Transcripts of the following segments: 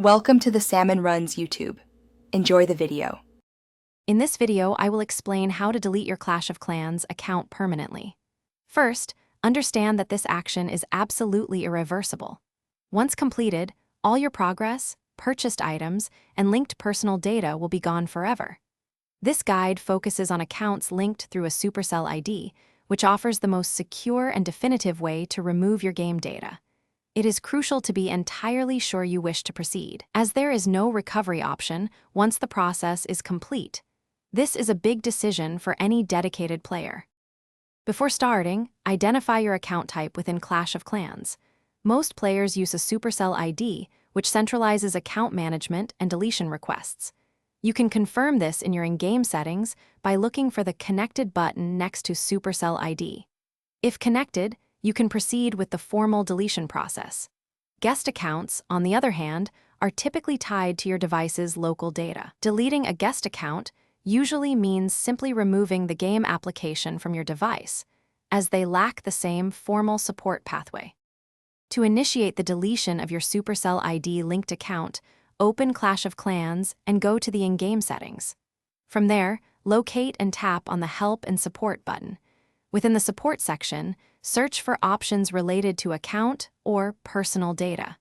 Welcome to the Salmon Runs YouTube. Enjoy the video. In this video, I will explain how to delete your Clash of Clans account permanently. First, understand that this action is absolutely irreversible. Once completed, all your progress, purchased items, and linked personal data will be gone forever. This guide focuses on accounts linked through a Supercell ID, which offers the most secure and definitive way to remove your game data. It is crucial to be entirely sure you wish to proceed, as there is no recovery option once the process is complete. This is a big decision for any dedicated player. Before starting, identify your account type within Clash of Clans. Most players use a Supercell ID, which centralizes account management and deletion requests. You can confirm this in your in-game settings by looking for the Connected button next to Supercell ID. If connected, you can proceed with the formal deletion process. Guest accounts, on the other hand, are typically tied to your device's local data. Deleting a guest account usually means simply removing the game application from your device, as they lack the same formal support pathway. To initiate the deletion of your Supercell ID linked account, open Clash of Clans and go to the in-game settings. From there, locate and tap on the Help and Support button. Within the Support section, search for options related to account or personal data.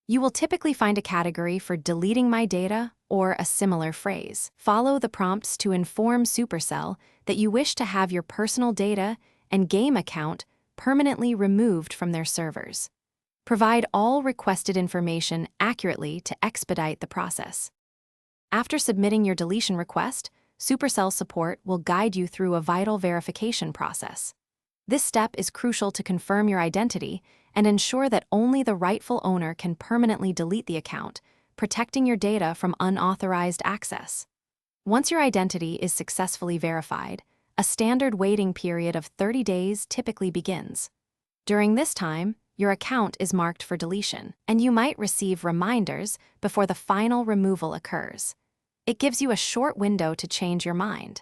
You will typically find a category for Deleting My Data or a similar phrase. Follow the prompts to inform Supercell that you wish to have your personal data and game account permanently removed from their servers. Provide all requested information accurately to expedite the process. After submitting your deletion request, Supercell support will guide you through a vital verification process. This step is crucial to confirm your identity and ensure that only the rightful owner can permanently delete the account, protecting your data from unauthorized access. Once your identity is successfully verified, a standard waiting period of 30 days typically begins. During this time, your account is marked for deletion, and you might receive reminders before the final removal occurs. It gives you a short window to change your mind.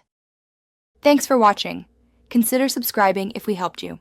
Thanks for watching. Consider subscribing if we helped you.